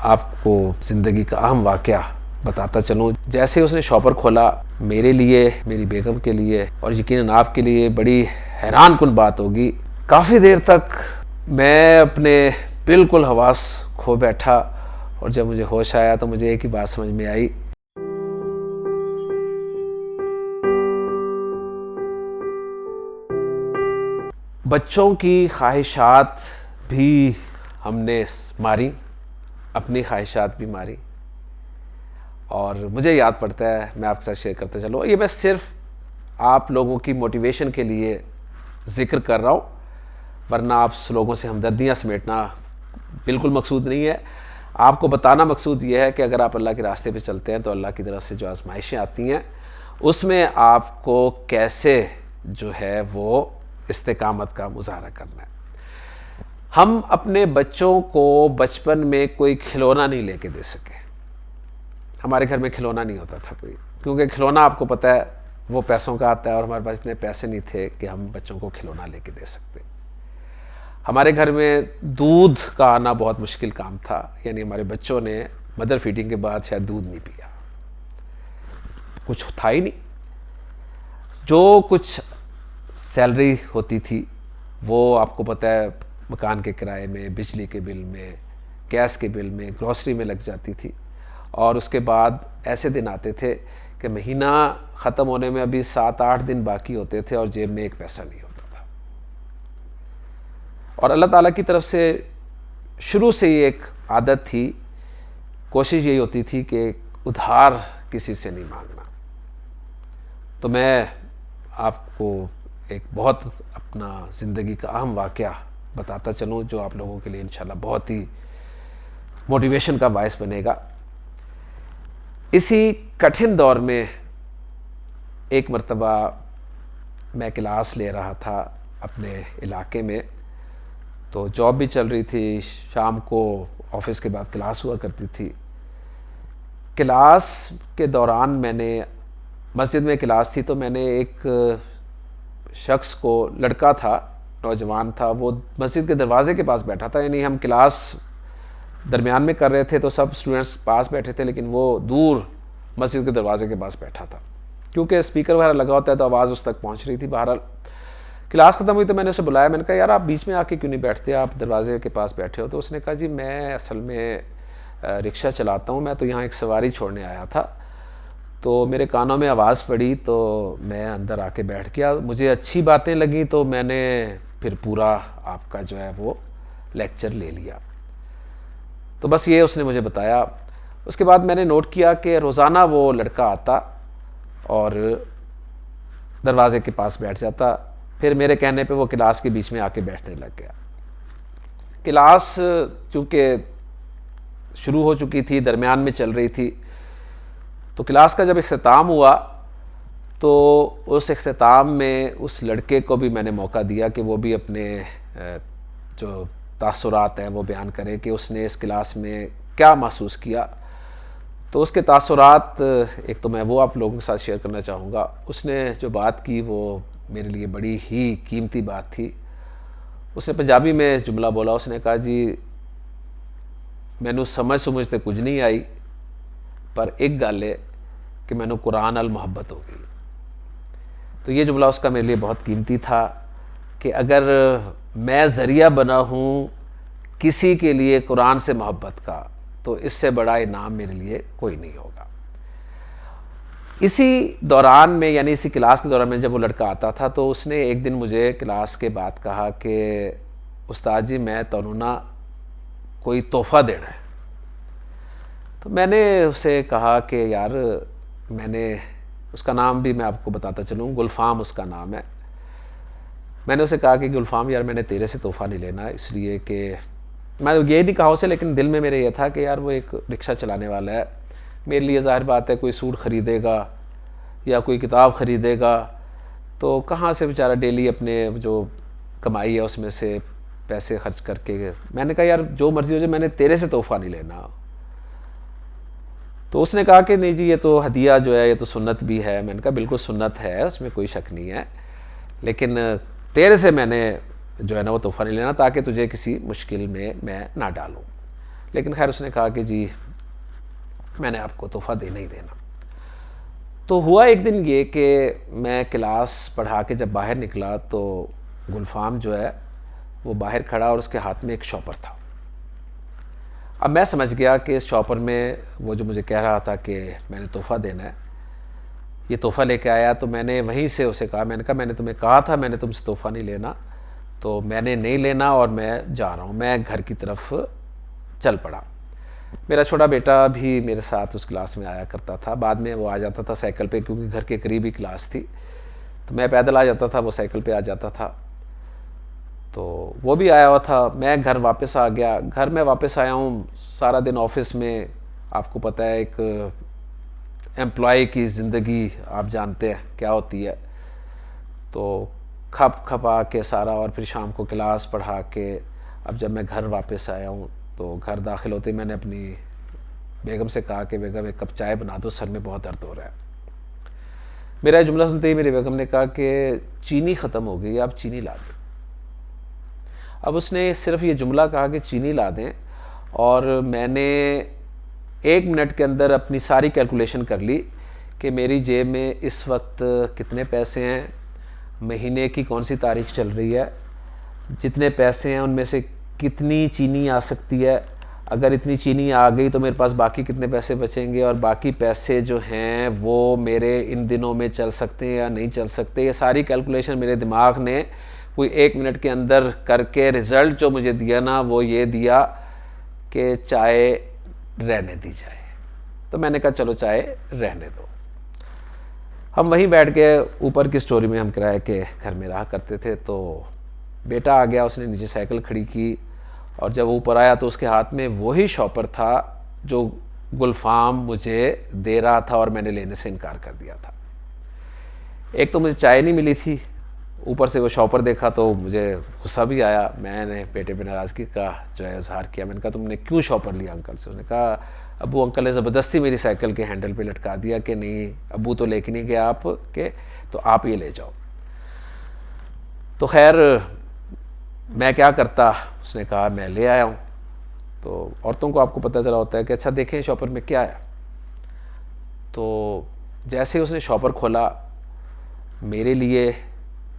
آپ کو زندگی کا اہم واقعہ بتاتا چلوں. جیسے اس نے شاپر کھولا میرے لیے, میری بیگم کے لیے, اور یقیناً آپ کے لیے بڑی حیران کن بات ہوگی, کافی دیر تک میں اپنے بالکل حواس کھو بیٹھا, اور جب مجھے ہوش آیا تو مجھے ایک ہی بات سمجھ میں آئی. بچوں کی خواہشات بھی ہم نے ماری, اپنی خواہشات بھی ماری. اور مجھے یاد پڑتا ہے, میں آپ کے ساتھ شیئر کرتے چلوں, یہ میں صرف آپ لوگوں کی موٹیویشن کے لیے ذکر کر رہا ہوں, ورنہ آپ لوگوں سے ہمدردیاں سمیٹنا بالکل مقصود نہیں ہے. آپ کو بتانا مقصود یہ ہے کہ اگر آپ اللہ کے راستے پہ چلتے ہیں تو اللہ کی طرف سے جو آزمائشیں آتی ہیں اس میں آپ کو کیسے جو ہے وہ استقامت کا مظاہرہ کرنا ہے. ہم اپنے بچوں کو بچپن میں کوئی کھلونا نہیں لے کے دے سکے. ہمارے گھر میں کھلونا نہیں ہوتا تھا کوئی, کیونکہ کھلونا آپ کو پتہ ہے وہ پیسوں کا آتا ہے, اور ہمارے پاس اتنے پیسے نہیں تھے کہ ہم بچوں کو کھلونا لے کے دے سکتے. ہمارے گھر میں دودھ کا آنا بہت مشکل کام تھا, یعنی ہمارے بچوں نے مدر فیڈنگ کے بعد شاید دودھ نہیں پیا, کچھ تھا ہی نہیں. جو کچھ سیلری ہوتی تھی وہ آپ کو پتہ ہے مکان کے کرائے میں, بجلی کے بل میں, گیس کے بل میں, گروسری میں لگ جاتی تھی. اور اس کے بعد ایسے دن آتے تھے کہ مہینہ ختم ہونے میں ابھی 7-8 دن باقی ہوتے تھے اور جیب میں ایک پیسہ نہیں ہوتا تھا. اور اللہ تعالیٰ کی طرف سے شروع سے یہ ایک عادت تھی, کوشش یہی ہوتی تھی کہ ادھار کسی سے نہیں مانگنا. تو میں آپ کو ایک بہت اپنا زندگی کا اہم واقعہ بتاتا چلوں جو آپ لوگوں کے لیے انشاءاللہ بہت ہی موٹیویشن کا باعث بنے گا. اسی کٹھن دور میں ایک مرتبہ میں کلاس لے رہا تھا اپنے علاقے میں, تو جاب بھی چل رہی تھی, شام کو آفس کے بعد کلاس ہوا کرتی تھی. کلاس کے دوران میں نے, مسجد میں کلاس تھی, تو میں نے ایک شخص کو, لڑکا تھا, نوجوان تھا, وہ مسجد کے دروازے کے پاس بیٹھا تھا. یعنی ہم کلاس درمیان میں کر رہے تھے تو سب اسٹوڈنٹس پاس بیٹھے تھے, لیکن وہ دور مسجد کے دروازے کے پاس بیٹھا تھا, کیونکہ اسپیکر وغیرہ لگا ہوتا ہے تو آواز اس تک پہنچ رہی تھی. بہرحال کلاس ختم ہوئی تو میں نے اسے بلایا, میں نے کہا یار آپ بیچ میں آ کے کیوں نہیں بیٹھتے, آپ دروازے کے پاس بیٹھے ہو. تو اس نے کہا جی میں اصل میں رکشہ چلاتا ہوں, میں تو یہاں ایک سواری چھوڑنے آیا تھا, تو میرے کانوں میں آواز پڑی تو میں اندر آ کے بیٹھ گیا. مجھے اچھی باتیں لگیں تو میں نے پھر پورا آپ کا جو ہے وہ لیکچر لے لیا. تو بس یہ اس نے مجھے بتایا. اس کے بعد میں نے نوٹ کیا کہ روزانہ وہ لڑکا آتا اور دروازے کے پاس بیٹھ جاتا, پھر میرے کہنے پہ وہ کلاس کے بیچ میں آ کے بیٹھنے لگ گیا. کلاس چونکہ شروع ہو چکی تھی, درمیان میں چل رہی تھی, تو کلاس کا جب اختتام ہوا تو اس اختتام میں اس لڑکے کو بھی میں نے موقع دیا کہ وہ بھی اپنے جو تاثرات ہیں وہ بیان کرے کہ اس نے اس کلاس میں کیا محسوس کیا. تو اس کے تاثرات ایک تو میں وہ آپ لوگوں کے ساتھ شیئر کرنا چاہوں گا. اس نے جو بات کی وہ میرے لیے بڑی ہی قیمتی بات تھی. اس نے پنجابی میں جملہ بولا, اس نے کہا جی مینوں سمجھتے کچھ نہیں آئی, پر ایک گل ہے کہ مینوں قرآن نال محبت ہو گئی. تو یہ جملہ اس کا میرے لیے بہت قیمتی تھا کہ اگر میں ذریعہ بنا ہوں کسی کے لیے قرآن سے محبت کا, تو اس سے بڑا انعام میرے لیے کوئی نہیں ہوگا. اسی دوران میں, یعنی اسی کلاس کے دوران میں جب وہ لڑکا آتا تھا تو اس نے ایک دن مجھے کلاس کے بعد کہا کہ استاد جی میں تانوں نا کوئی تحفہ دینا ہے. تو میں نے اسے کہا کہ یار میں نے, اس کا نام بھی میں آپ کو بتاتا چلوں, گلفام اس کا نام ہے. میں نے اسے کہا کہ گلفام یار میں نے تیرے سے تحفہ نہیں لینا, اس لیے کہ میں یہ نہیں کہا اسے, لیکن دل میں میرے یہ تھا کہ یار وہ ایک رکشہ چلانے والا ہے, میرے لیے ظاہر بات ہے کوئی سوٹ خریدے گا یا کوئی کتاب خریدے گا تو کہاں سے بیچارہ ڈیلی اپنے جو کمائی ہے اس میں سے پیسے خرچ کر کے. میں نے کہا یار جو مرضی ہو جائے, میں نے تیرے سے تحفہ نہیں لینا. تو اس نے کہا کہ نہیں جی یہ تو ہدیہ جو ہے یہ تو سنت بھی ہے. میں نے کہا بالکل سنت ہے, اس میں کوئی شک نہیں ہے, لیکن تیرے سے میں نے جو ہے نا وہ تحفہ نہیں لینا تاکہ تجھے کسی مشکل میں نہ ڈالوں. لیکن خیر اس نے کہا کہ جی میں نے آپ کو تحفہ دینا ہی دینا. تو ہوا ایک دن یہ کہ میں کلاس پڑھا کے جب باہر نکلا تو گلفام جو ہے وہ باہر کھڑا اور اس کے ہاتھ میں ایک شاپر تھا. اب میں سمجھ گیا کہ اس شاپر میں وہ جو مجھے کہہ رہا تھا کہ میں نے تحفہ دینا ہے یہ تحفہ لے کے آیا. تو میں نے وہیں سے اسے کہا, میں نے کہا میں نے تمہیں کہا تھا میں نے تم سے تحفہ نہیں لینا, تو میں نے نہیں لینا اور میں جا رہا ہوں. میں گھر کی طرف چل پڑا. میرا چھوٹا بیٹا بھی میرے ساتھ اس کلاس میں آیا کرتا تھا. بعد میں وہ آ جاتا تھا سائیکل پہ, کیونکہ گھر کے قریب ہی کلاس تھی, تو میں پیدل آ جاتا تھا, وہ سائیکل پہ آ جاتا تھا. تو وہ بھی آیا ہوا تھا. میں گھر واپس آ گیا. گھر میں واپس آیا ہوں, سارا دن آفس میں, آپ کو پتہ ہے ایک امپلائی کی زندگی آپ جانتے ہیں کیا ہوتی ہے. تو کھپ کھپا کے سارا, اور پھر شام کو کلاس پڑھا کے اب جب میں گھر واپس آیا ہوں تو گھر داخل ہوتے میں نے اپنی بیگم سے کہا کہ بیگم ایک کپ چائے بنا دو, سر میں بہت درد ہو رہا ہے. میرا جملہ سنتے ہی میری بیگم نے کہا کہ چینی ختم ہو گئی, آپ چینی لا دیں. اب اس نے صرف یہ جملہ کہا کہ چینی لا دیں, اور میں نے 1 منٹ کے اندر اپنی ساری کیلکولیشن کر لی کہ میری جیب میں اس وقت کتنے پیسے ہیں, مہینے کی کون سی تاریخ چل رہی ہے, جتنے پیسے ہیں ان میں سے کتنی چینی آ سکتی ہے, اگر اتنی چینی آ گئی تو میرے پاس باقی کتنے پیسے بچیں گے, اور باقی پیسے جو ہیں وہ میرے ان دنوں میں چل سکتے ہیں یا نہیں چل سکتے. یہ ساری کیلکولیشن میرے دماغ نے کوئی 1 منٹ کے اندر کر کے رزلٹ جو مجھے دیا نا وہ یہ دیا کہ چائے رہنے دی جائے. تو میں نے کہا چلو چائے رہنے دو. ہم وہیں بیٹھ کے اوپر کی سٹوری میں ہم کرائے کے گھر میں رہا کرتے تھے. تو بیٹا آ گیا, اس نے نیچے سائیکل کھڑی کی, اور جب اوپر آیا تو اس کے ہاتھ میں وہی شاپر تھا جو گلفام مجھے دے رہا تھا اور میں نے لینے سے انکار کر دیا تھا. ایک تو مجھے چائے نہیں ملی تھی, اوپر سے وہ شاپر دیکھا تو مجھے غصہ بھی آیا. میں نے بیٹے پہ ناراضگی کا جو ہے اظہار کیا. میں نے کہا تم نے کیوں شاپر لیا انکل سے؟ اس نے کہا ابو انکل نے زبردستی میری سائیکل کے ہینڈل پہ لٹکا دیا کہ نہیں ابو تو لے کے نہیں گیا آپ کے, تو آپ یہ لے جاؤ. تو خیر میں کیا کرتا, اس نے کہا میں لے آیا ہوں. تو عورتوں کو آپ کو پتہ ذرا ہوتا ہے کہ اچھا دیکھیں شاپر میں کیا ہے. تو جیسے اس نے شاپر کھولا, میرے لیے,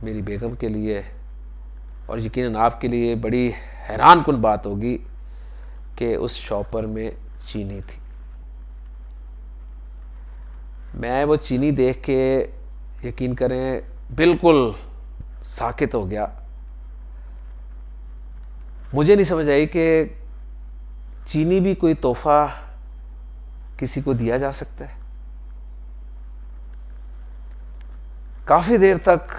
میری بیگم کے لیے, اور یقیناً آپ کے لیے بڑی حیران کن بات ہوگی کہ اس شاپر میں چینی تھی. میں وہ چینی دیکھ کے یقین کریں بالکل ساکت ہو گیا. مجھے نہیں سمجھ آئی کہ چینی بھی کوئی تحفہ کسی کو دیا جا سکتا ہے. کافی دیر تک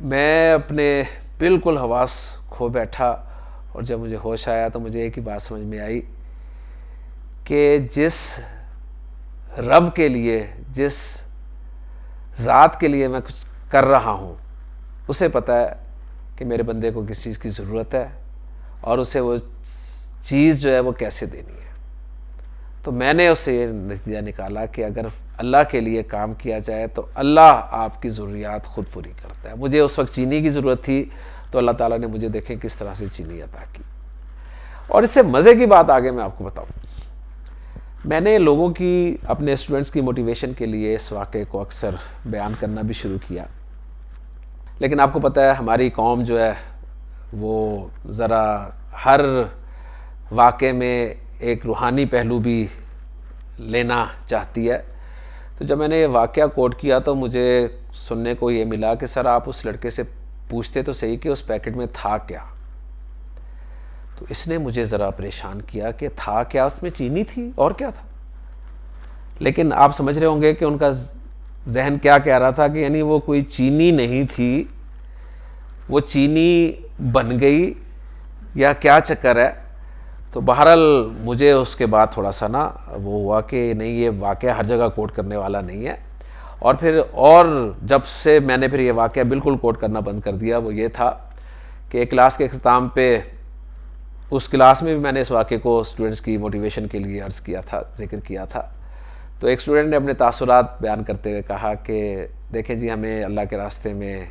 میں اپنے بالکل حواس کھو بیٹھا, اور جب مجھے ہوش آیا تو مجھے ایک ہی بات سمجھ میں آئی کہ جس رب کے لیے, جس ذات کے لیے میں کچھ کر رہا ہوں, اسے پتہ ہے کہ میرے بندے کو کس چیز کی ضرورت ہے اور اسے وہ چیز جو ہے وہ کیسے دینی ہے. تو میں نے اس سے یہ نتیجہ نکالا کہ اگر اللہ کے لیے کام کیا جائے تو اللہ آپ کی ضروریات خود پوری کرتا ہے. مجھے اس وقت چینی کی ضرورت تھی تو اللہ تعالیٰ نے مجھے دیکھیں کس طرح سے چینی عطا کی. اور اس سے مزے کی بات آگے میں آپ کو بتاؤں, میں نے لوگوں کی, اپنے اسٹوڈنٹس کی موٹیویشن کے لیے اس واقعے کو اکثر بیان کرنا بھی شروع کیا. لیکن آپ کو پتہ ہے ہماری قوم جو ہے وہ ذرا ہر واقعے میں ایک روحانی پہلو بھی لینا چاہتی ہے. تو جب میں نے یہ واقعہ کوٹ کیا تو مجھے سننے کو یہ ملا کہ سر آپ اس لڑکے سے پوچھتے تو صحیح کہ اس پیکٹ میں تھا کیا. تو اس نے مجھے ذرا پریشان کیا کہ تھا کیا, اس میں چینی تھی اور کیا تھا. لیکن آپ سمجھ رہے ہوں گے کہ ان کا ذہن کیا کہہ رہا تھا کہ یعنی وہ کوئی چینی نہیں تھی, وہ چینی بن گئی یا کیا چکر ہے. تو بہرحال مجھے اس کے بعد تھوڑا سا نا وہ ہوا کہ نہیں یہ واقعہ ہر جگہ کوٹ کرنے والا نہیں ہے. اور پھر اور جب سے میں نے پھر یہ واقعہ بالکل کوٹ کرنا بند کر دیا وہ یہ تھا کہ ایک کلاس کے اختتام پہ, اس کلاس میں بھی میں نے اس واقعے کو اسٹوڈنٹس کی موٹیویشن کے لیے عرض کیا تھا, ذکر کیا تھا. تو ایک اسٹوڈنٹ نے اپنے تاثرات بیان کرتے ہوئے کہا کہ دیکھیں جی ہمیں اللہ کے راستے میں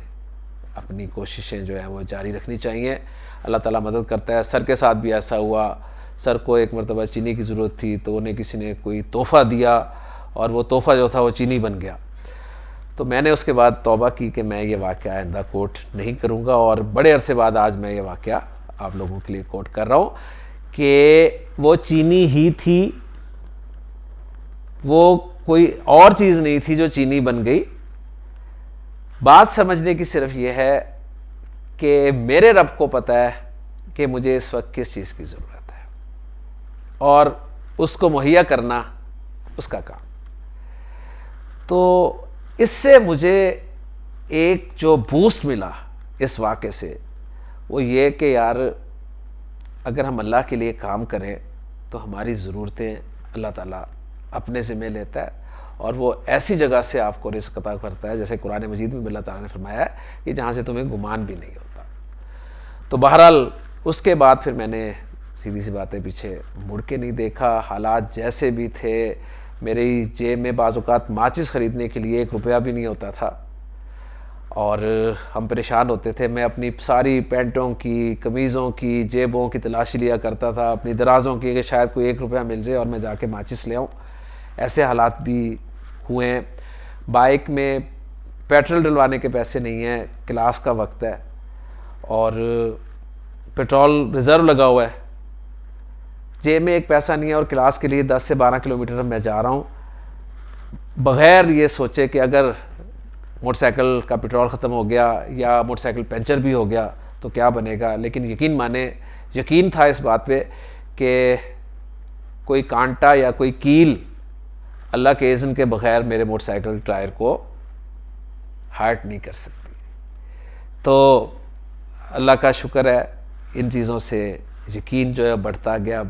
اپنی کوششیں جو ہیں وہ جاری رکھنی چاہیے, اللہ تعالیٰ مدد کرتا ہے. سر کے ساتھ بھی ایسا ہوا, سر کو ایک مرتبہ چینی کی ضرورت تھی تو انہیں کسی نے کوئی تحفہ دیا اور وہ تحفہ جو تھا وہ چینی بن گیا. تو میں نے اس کے بعد توبہ کی کہ میں یہ واقعہ آئندہ کوٹ نہیں کروں گا, اور بڑے عرصے بعد آج میں یہ واقعہ آپ لوگوں کے لیے کوٹ کر رہا ہوں کہ وہ چینی ہی تھی, وہ کوئی اور چیز نہیں تھی جو چینی بن گئی. بات سمجھنے کی صرف یہ ہے کہ میرے رب کو پتہ ہے کہ مجھے اس وقت کس چیز کی ضرورت ہے, اور اس کو مہیا کرنا اس کا کام. تو اس سے مجھے ایک جو بوسٹ ملا اس واقعے سے وہ یہ کہ یار اگر ہم اللہ کے لیے کام کریں تو ہماری ضرورتیں اللہ تعالیٰ اپنے ذمہ لیتا ہے, اور وہ ایسی جگہ سے آپ کو رزق عطا کرتا ہے جیسے قرآن مجید میں اللہ تعالیٰ نے فرمایا ہے کہ جہاں سے تمہیں گمان بھی نہیں ہوتا. تو بہرحال اس کے بعد پھر میں نے سیدھی سی باتیں پیچھے مڑ کے نہیں دیکھا. حالات جیسے بھی تھے, میری جیب میں بعض اوقات ماچس خریدنے کے لیے 1 روپیہ بھی نہیں ہوتا تھا, اور ہم پریشان ہوتے تھے. میں اپنی ساری پینٹوں کی, قمیضوں کی جیبوں کی تلاشی لیا کرتا تھا, اپنی درازوں کی, کہ شاید کوئی 1 روپیہ مل جائے اور میں جا کے ماچس لے آؤں. ایسے حالات بھی ہوئے ہیں. بائک میں پیٹرول ڈلوانے کے پیسے نہیں ہیں, کلاس کا وقت ہے اور پیٹرول ریزرو لگا ہوا ہے, جیب میں 1 پیسہ نہیں ہے, اور کلاس کے لیے 10 سے 12 کلومیٹر میں جا رہا ہوں بغیر یہ سوچے کہ اگر موٹر سائیکل کا پیٹرول ختم ہو گیا یا موٹر سائیکل پنچر بھی ہو گیا تو کیا بنے گا. لیکن یقین مانے, یقین تھا اس بات پہ کہ کوئی کانٹا یا کوئی کیل اللہ کے اذن کے بغیر میرے موٹر سائیکل ٹائر کو ہارٹ نہیں کر سکتی. تو اللہ کا شکر ہے, ان چیزوں سے یقین جو ہے بڑھتا گیا.